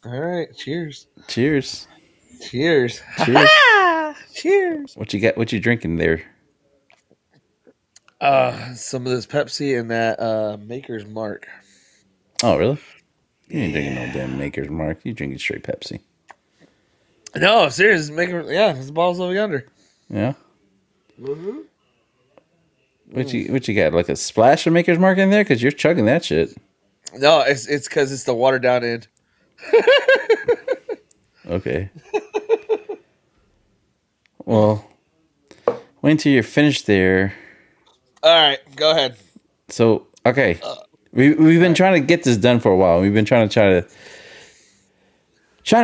All right. Cheers. Cheers. Cheers. Ha Cheers. ha! Cheers. What you got? What you drinking there? Some of this Pepsi and that Maker's Mark. Oh, really? You ain't drinking no damn Yeah. Maker's Mark. You drinking straight Pepsi. No, serious. Maker. Yeah, this bottle's over yonder. Yeah. Mm-hmm. What you got? Like a splash of Maker's Mark in there? Because you're chugging that shit. No, it's because it's the watered down end. Okay. Well, wait until you're finished there. All right, go ahead. So, okay. We've been Right. trying to get this done for a while. We've been trying to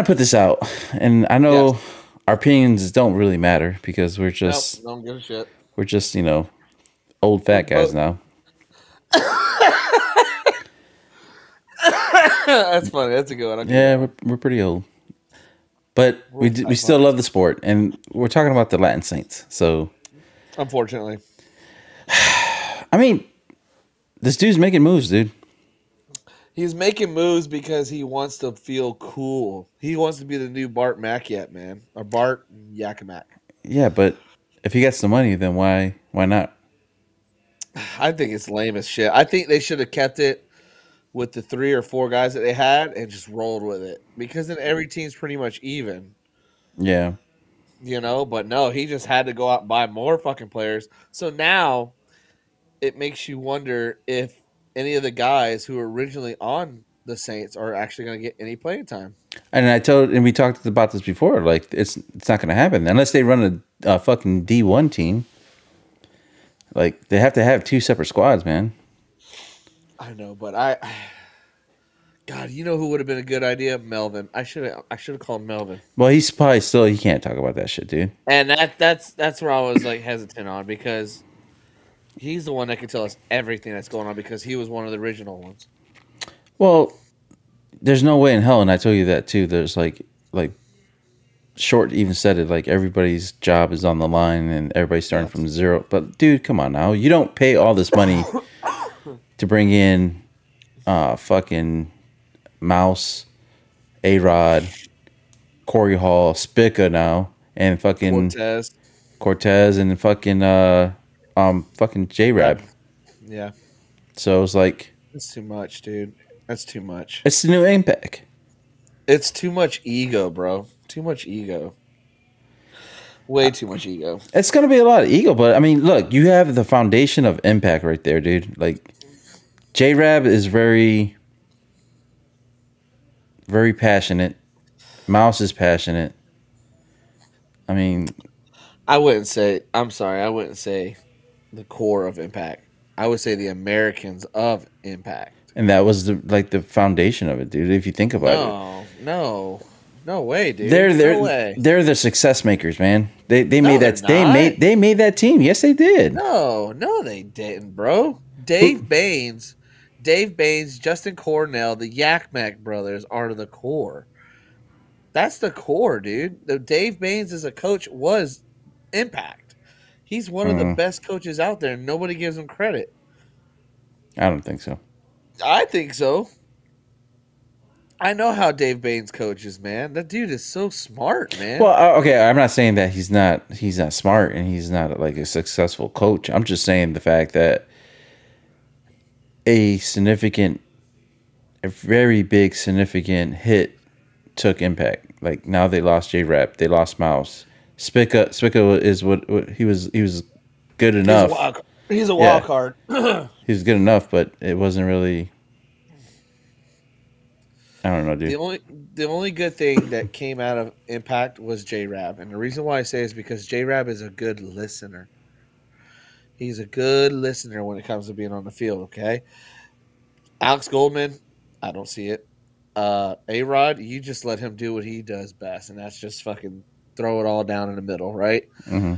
put this out. And I know Yes. our opinions don't really matter because Nope. Don't give a shit. we're just, old fat guys But now. that's funny. That's a good one. I'll give you Yeah, that one. we're pretty old. But We're old we fat still love fuckers. the sport, and we're talking about the Latin Saints. So, Unfortunately, I mean, this dude's making moves, dude. he's making moves because he wants to feel cool. He wants to be the new Bart Maciat, man, or Bart Yakamac. Yeah, but if he gets the money, then why not? I think it's lame as shit. I think they should have kept it with the 3 or 4 guys that they had and just rolled with it because then every team's pretty much even, Yeah, But no, he just had to go out and buy more fucking players. So now it makes you wonder if any of the guys who were originally on the Saints are actually going to get any playing time. and we talked about this before. Like, it's not going to happen unless they run a fucking D1 team. Like, they have to have two separate squads, man. I know, but God, you know who would have been a good idea? Melvin. I should have called Melvin. Well, he's probably still he can't talk about that shit, dude. And that's where I was like hesitant on because he's the one that can tell us everything that's going on because he was one of the original ones. Well, there's no way in hell, and I told you that too. There's like Short even said it, like everybody's job is on the line and everybody's starting Yes. from zero. But dude, come on now. You don't pay all this money to bring in fucking Mouse, A Rod, Corey Hall, Spica now, and fucking Cortez. Cortez and fucking J Rap. Rab. Yeah. So it's like That's too much, dude. That's too much. it's the new Impact. It's too much ego, bro. Too much ego. Way too much ego. It's gonna be a lot of ego, but I mean, look, you have the foundation of Impact right there, dude. Like J Rab is very, very passionate. Mouse is passionate. I mean, I'm sorry, I wouldn't say the core of Impact. I would say the Americans of Impact. and that was the foundation of it, dude. If you think about it, No, no, no way, dude. they're No they're way. they're the success makers, man. They No, made they're that not. they made that team. Yes, they did. No, no, they didn't, bro. Who- Dave Baines, Justin Cornell, the Yak Mac brothers are the core. That's the core, dude. The Dave Baines as a coach was Impact. He's one of the Mm, best coaches out there, and nobody gives him credit. I don't think so. I think so. I know how Dave Baines coaches, man. That dude is so smart, man. Well, okay, I'm not saying that he's not smart and he's not like a successful coach. I'm just saying the fact that a significant, a very big significant hit took Impact. Like now they lost J Rap, they lost Mouse. Spica is what he was good He's a enough. wild. He's a Yeah, wild card. he was good enough, but it wasn't really. I don't know, The dude. only the only good thing that came out of Impact was J Rab, and the reason why I say is because J Rab is a good listener. He's a good listener when it comes to being on the field. Okay, Alex Goldman, I don't see it. A Rod, you just let him do what he does best, and that's just fucking throw it all down in the middle, right? Hmm.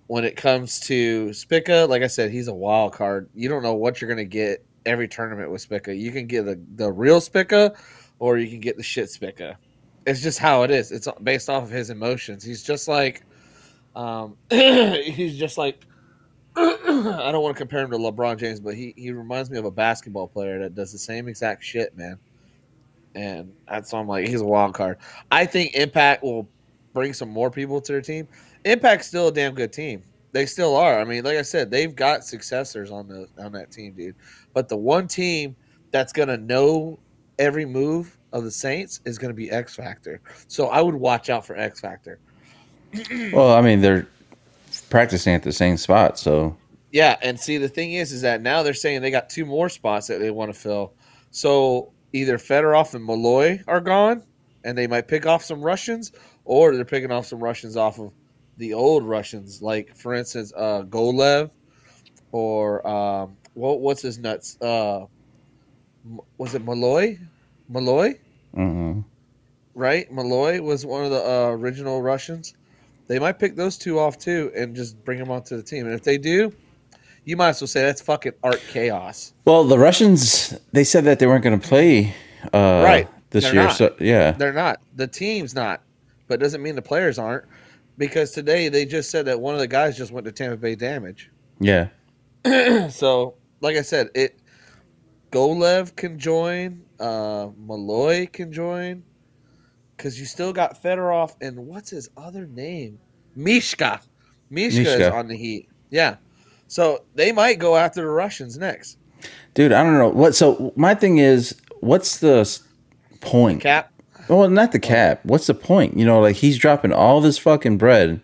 When it comes to Spica, like I said, he's a wild card. You don't know what you're gonna get every tournament with Spica. You can get the real Spica, or you can get the shit Spica. It's just how it is. It's based off of his emotions. He's just like, he's just like. I don't want to compare him to LeBron James, but he reminds me of a basketball player that does the same exact shit, man. and that's why I'm like he's a wild card. I think Impact will bring some more people to their team. Impact's still a damn good team. They still are. I mean, like I said, they've got successors on that team, dude. But the one team that's gonna know every move of the Saints is gonna be X Factor. So I would watch out for X Factor. Well, I mean, they're practicing at the same spot, so Yeah, and see the thing is that now they're saying they got two more spots that they want to fill. So either Fedorov and Malloy are gone, and they might pick off some Russians, or they're picking off some Russians off of the old Russians, like for instance, Golev or what's his nuts? Was it Malloy? Malloy, mm-hmm. right? Malloy was one of the original Russians. They might pick those two off too, and just bring them onto the team. And if they do, you might as well say that's fucking art chaos. Well, the Russians, they said that they weren't going to play Right. this They're year. not. So yeah, They're not. The team's not. But it doesn't mean the players aren't. Because today they just said that one of the guys just went to Tampa Bay Damage. yeah. So, like I said, Golev can join, Malloy can join. Because you still got Fedorov and what's his other name? Mishka. Mishka is Mishka. on the Heat. Yeah. So they might go after the Russians next. Dude, I don't know what. So my thing is, what's the point? Cap. Well, not the cap. What's the point? You know, like he's dropping all this fucking bread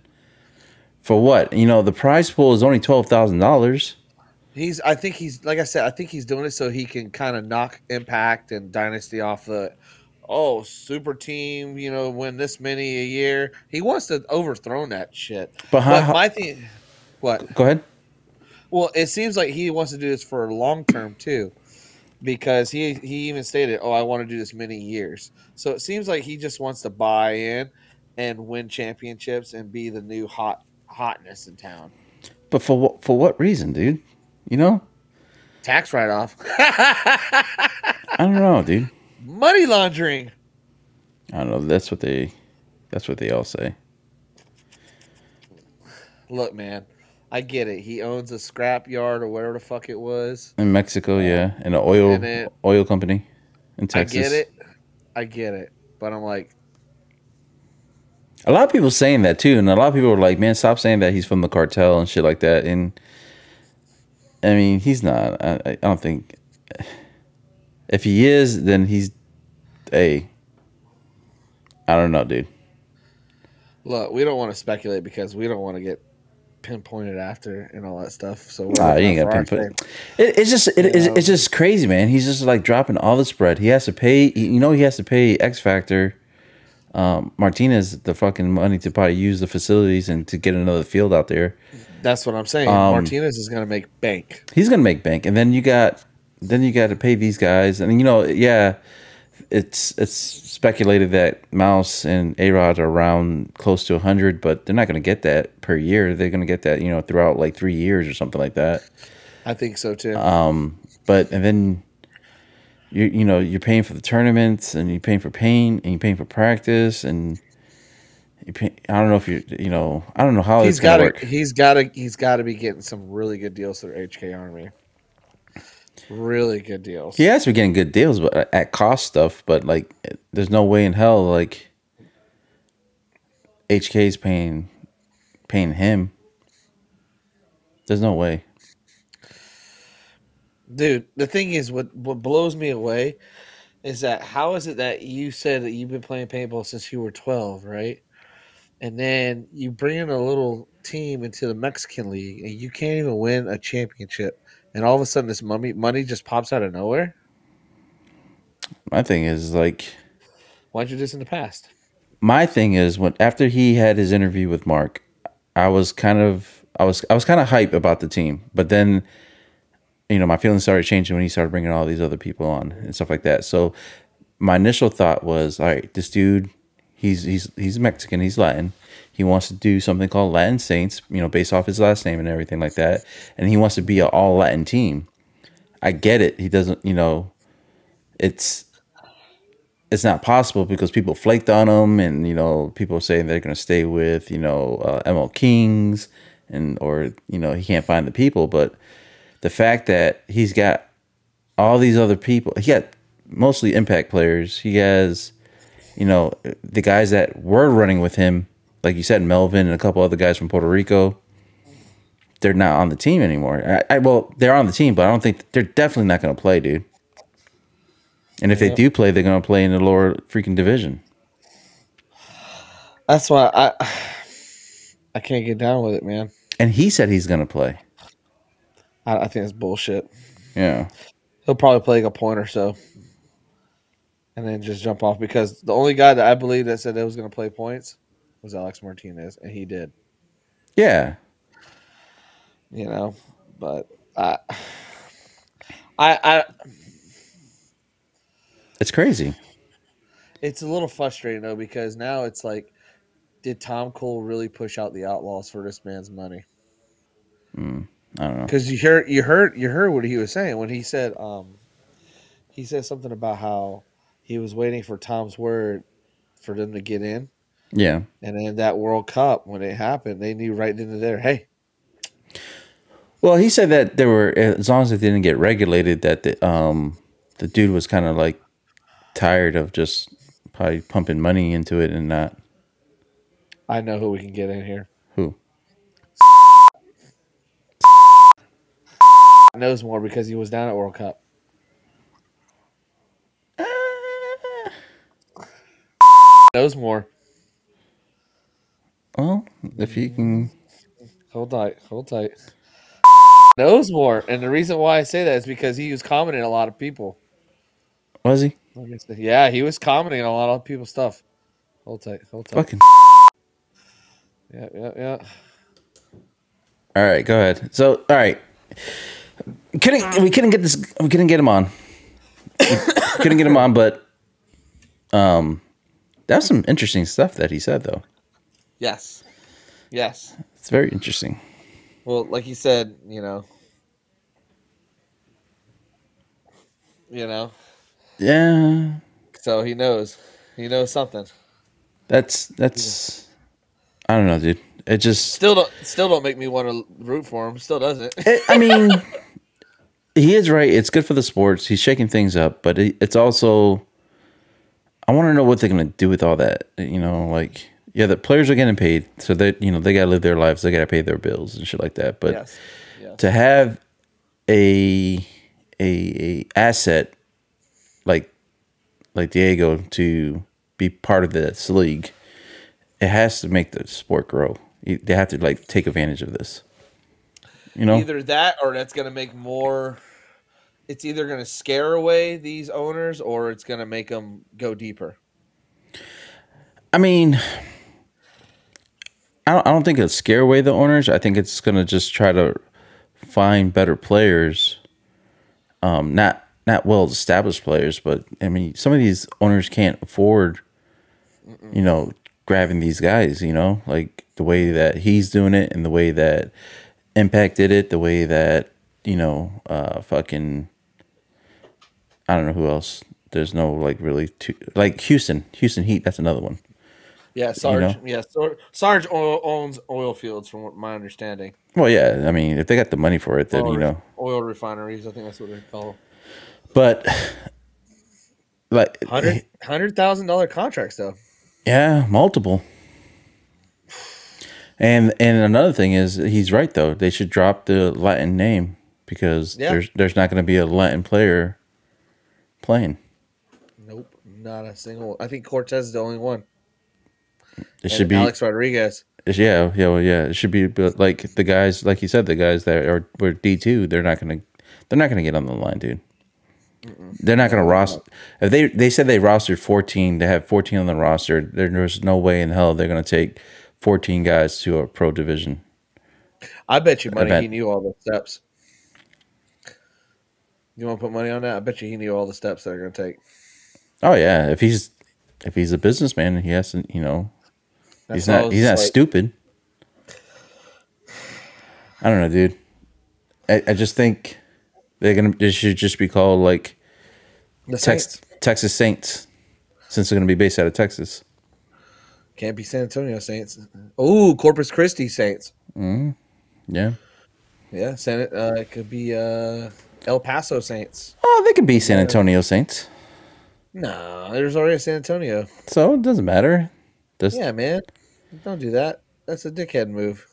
for what? You know, the prize pool is only $12,000. I think he's like I said, I think he's doing it so he can kind of knock Impact and Dynasty off the super team, win this many a year. He wants to overthrow that shit. But my thing, what? Go ahead. Well, it seems like he wants to do this for long term too, because he even stated, "Oh, I want to do this many years." So it seems like he just wants to buy in and win championships and be the new hotness in town. But for what reason, dude? You know, Tax write off, I don't know, dude. money laundering. I don't know. That's what they all say. Look, man, I get it. He owns a scrap yard or whatever the fuck it was. In Mexico, yeah, and an oil company in Texas. I get it. But I'm like, a lot of people saying that too, and a lot of people are like, "Man, stop saying that he's from the cartel and shit like that." And I mean, he's not. I don't think. If he is, then he's a. I don't know, dude. look, we don't want to speculate because we don't want to get pinpointed after and all that stuff. So You ain't got pinpoint. It's just crazy, man. He's just like dropping all the spread. He has to pay. He has to pay X Factor. Martinez the fucking money to probably use the facilities and to get another field out there. That's what I'm saying. Martinez is going to make bank. He's gonna make bank, and then you got to pay these guys, and it's speculated that Mouse and A-Rod are around close to 100, but they're not gonna get that per year. They're gonna get that throughout like 3 years or something like that. I think so too. But and then you're paying for the tournaments, and you're paying for paint, and you're paying for practice, and I don't know if I don't know how it's gonna work. He's got to be getting some really good deals through HK Army. Really good deals. He has to be getting good deals, but at cost stuff. But like, there's no way in hell like HK's paying him. There's no way. Dude, the thing is, what blows me away is that how is it that you said that you've been playing paintball since you were 12, right? And then you bring in a little team into the Mexican League, and you can't even win a championship. And all of a sudden, this money just pops out of nowhere. My thing is like, why'd you do this in the past? My thing is after he had his interview with Mark, I was kind of hype about the team, but then my feelings started changing when he started bringing all these other people on and stuff like that. So my initial thought was, all right, this dude, he's Mexican, he's Latin. He wants to do something called Latin Saints, based off his last name and everything like that. And he wants to be an all Latin team. I get it. He doesn't, it's not possible because people flaked on him, and people are saying they're going to stay with ML Kings, or he can't find the people. But the fact that he's got all these other people, he got mostly impact players. He has, the guys that were running with him, like you said, Melvin and a couple other guys from Puerto Rico. They're not on the team anymore. Well, they're on the team, but I don't think they're definitely not going to play, dude. And if they Yep. do play, they're going to play in the lower freaking division. That's why I can't get down with it, man. And he said he's going to play. I think it's bullshit. Yeah. He'll probably play like a point or so, and then just jump off because the only guy that I believe that said that was going to play points was Alex Martinez, and he did. Yeah. But I It's crazy. it's a little frustrating though because now it's like, did Tom Cole really push out the Outlaws for this man's money? I don't know. Because you heard what he was saying when he said something about how he was waiting for Tom's word for them to get in, Yeah. and then that World Cup when it happened, they knew right into there. Hey, Well, he said that there were, as long as it didn't get regulated, that the dude was kind of like tired of just probably pumping money into it and not I know who we can get in here. who. Knows more because he was down at World Cup. Knows more. Well, if he can, Hold tight. Knows more, and the reason why I say that is because he was commenting a lot of people. was he? Yeah, he was commenting on a lot of people's stuff. Hold tight. Fucking. Yeah. All right, go ahead. So, all right, we couldn't get this. We couldn't get him on. Couldn't get him on, but that's some interesting stuff that he said, though. Yes. It's very interesting. Well, like he said, Yeah, so he knows something. that's. I don't know, dude. It just. Still don't make me want to root for him. Still doesn't. I mean, he is right. It's good for the sports. He's shaking things up, but it's also. I want to know what they're gonna do with all that. Like, yeah, the players are getting paid, so that they gotta live their lives. They gotta pay their bills and shit like that. But Yes. to have a asset like Diego to be part of this league, it has to make the sport grow. They have to take advantage of this. Either that or that's going to make more. It's either going to scare away these owners or it's going to make them go deeper. I mean, I don't think it'll scare away the owners. I think it's going to just try to find better players. Not well established players, but I mean, some of these owners can't afford, grabbing these guys. Like the way that he's doing it, and the way that Impact did it, the way that fucking I don't know who else. There's no really Houston Heat. That's another one. Yeah, Sarge. Yeah, Sarge owns oil fields, from what my understanding. Well, yeah. I mean, if they got the money for it, then oil refineries. I think that's what they call. But $100,000 contracts though. Yeah, multiple. And another thing is, he's right though. They should drop the Latin name because there's not going to be a Latin player playing. Nope, not a single. I think Cortez is the only one. It should be Alex Rodriguez. Yeah. It should be like the guys, like you said, the guys that were D2. They're not gonna get on the line, dude. They're not gonna roster. If they said they rostered 14, they have 14 on the roster. There's no way in hell they're gonna take 14 guys to a pro division. I bet you money he knew all the steps. You want to put money on that? I bet you he knew all the steps they're going to take. Oh yeah, if he's a businessman, he has to. He's not stupid. I don't know, dude. I just think they should just be called like the Saints. Texas Saints, since they're going to be based out of Texas. Can't be San Antonio Saints. Oh, Corpus Christi Saints. Yeah. Yeah, it could be El Paso Saints. Oh, they could be San Antonio Saints. No, there's already San Antonio. So it doesn't matter. Just Yeah, man. Don't do that. That's a dickhead move.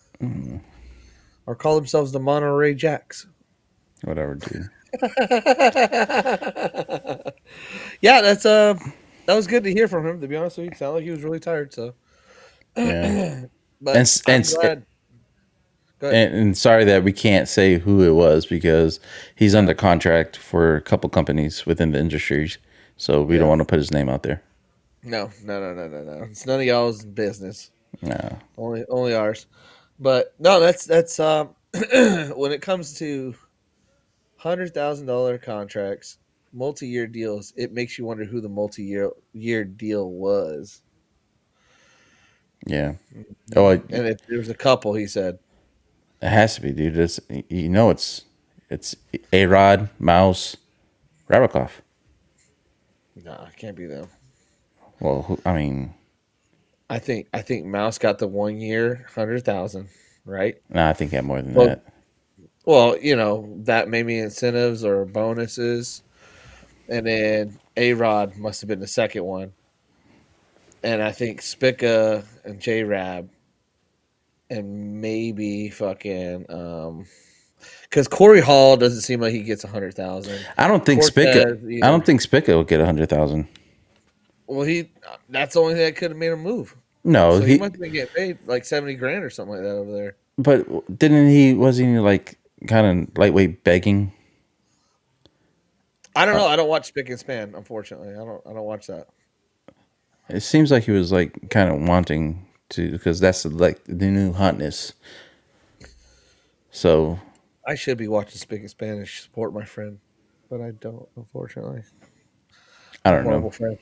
Or call themselves the Monterey Jacks. whatever, dude. Yeah, that was good to hear from him. To be honest with you, it sounded like he was really tired. So, Yeah. but And I'm glad. Go ahead. and sorry that we can't say who it was because he's Yeah, under contract for a couple companies within the industries. So we don't yeah. want to put his name out there. No, no, no, no, no, no. It's none of y'all's business. No. Only ours. But no, that's when it comes to $100,000 contracts, multi-year deals. It makes you wonder who the multi-year deal was. Yeah. Oh, And if there was a couple, he said, it has to be, dude. It's A Rod, Mouse, Rabikoff. "Nah, it can't be them." Well, I mean, I think Mouse got the 1 year 100,000, right? nah, I think he had more than Well, that. well, that maybe incentives or bonuses, and then A Rod must have been the second one, and I think Spica and J Rab and maybe fucking because Corey Hall doesn't seem like he gets 100,000. I don't think Spica. Cortez I don't either. think Spica will get 100,000. Well, that's the only thing that could have made him move. No, So he he. must have been getting paid like 70 grand or something like that over there. But didn't he? Wasn't he like kind of lightweight begging? I don't Uh, know. I don't watch Spick and Span, unfortunately. I don't watch that. it seems like he was like kind of wanting to because that's like the new hotness. So I should be watching Spick and Span and support my friend, but I don't, unfortunately. I I'm a don't know. horrible friend.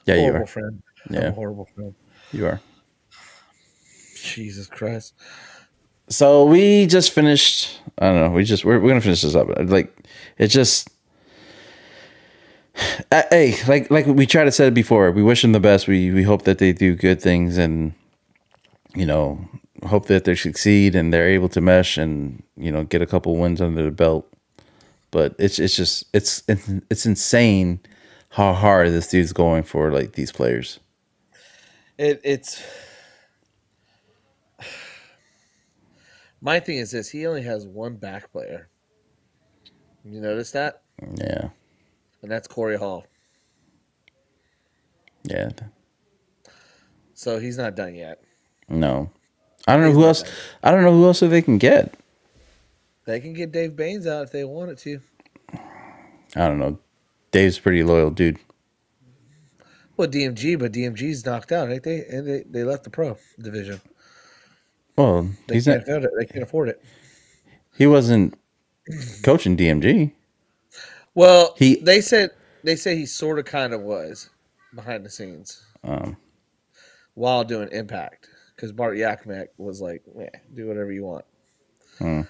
Yeah, you Horrible are. friend. I'm a Yeah, horrible friend. you are. Jesus Christ. So we just finished. I don't know. We're gonna finish this up. Like it just. Hey, like we tried to say it before. We wish them the best. We hope that they do good things and you know hope that they succeed and they're able to mesh and get a couple wins under the belt. But it's just it's insane how hard this dude's going for like these players. It's my thing is this. He only has one back player. You notice that? Yeah, And that's Corey Hall. yeah. So he's not done yet. No, I don't know He's who not else. done yet. I don't know who else they can get. They can get Dave Baines out if they wanted to. I don't know. Dave's a pretty loyal dude. Well, DMG, but DMG's knocked out, ain't they? And they left the pro division. Well, They can't afford it. They can't afford it. he wasn't coaching DMG. Well, He they say he sort of kind of was behind the scenes um while doing Impact because Bart Yakmek was like, "Yeah, do whatever you want." hmm,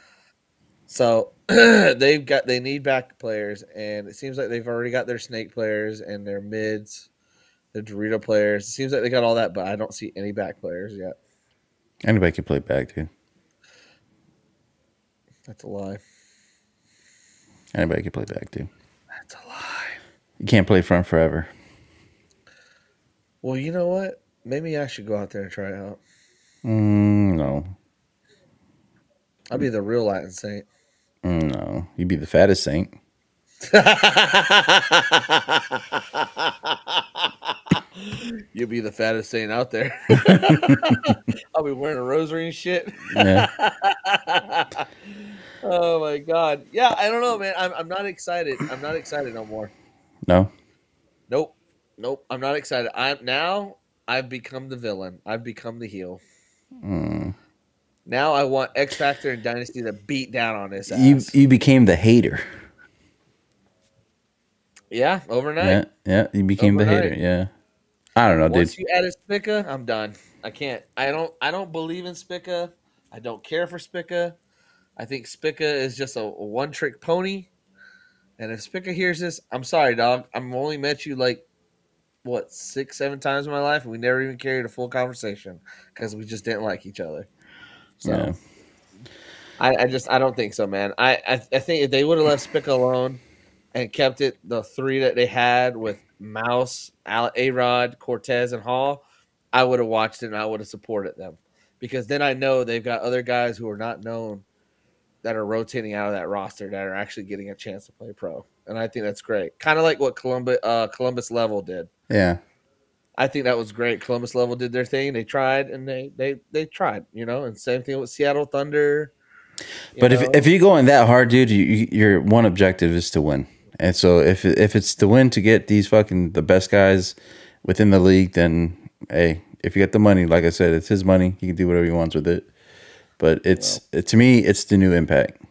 So they need back players, and it seems like they've already got their snake players and their mids, their Dorito players. It seems like they got all that, but I don't see any back players yet. anybody can play back, dude. That's a lie. Anybody can play back, dude. That's a lie. You can't play front forever. Well, you know what? Maybe I should go out there and try it out. No, I'll be the real Latin Saint. no. You'd be the fattest saint. You'll be the fattest saint out there. I'll be wearing a rosary and shit. Yeah. Oh my god. Yeah, I don't know, man. I'm not excited. I'm not excited no more. No. Nope. Nope. I'm not excited. I've become the villain. I've become the heel. Mm. Now I want X Factor and Dynasty to beat down on his You ass. you became the hater. Yeah, overnight. Yeah, yeah. You became the hater. Overnight. Yeah. I don't know, dude. Once you added Spica, I'm done. I can't. I don't believe in Spica. I don't care for Spica. I think Spica is just a one trick pony. And if Spica hears this, I'm sorry, dog. I've only met you like what 6, 7 times in my life, and we never even carried a full conversation because we just didn't like each other. So Yeah. I don't think so, man. I think if they would have left Spica alone and kept it the three that they had with Mouse, A Rod, Cortez, and Hall, I would have watched it and I would have supported them because then I know they've got other guys who are not known that are rotating out of that roster that are actually getting a chance to play pro, and I think that's great. Kind of like what Columbus Level did. Yeah. I think that was great. Columbus Level did their thing. They tried and they tried, you know. And same thing with Seattle Thunder. You But if know, you're going that hard, dude, your one objective is to win. And so if it's to win to get these fucking the best guys within the league, then hey, if you get the money, like I said, it's his money. He can do whatever he wants with it. But well, to me, it's the new Impact.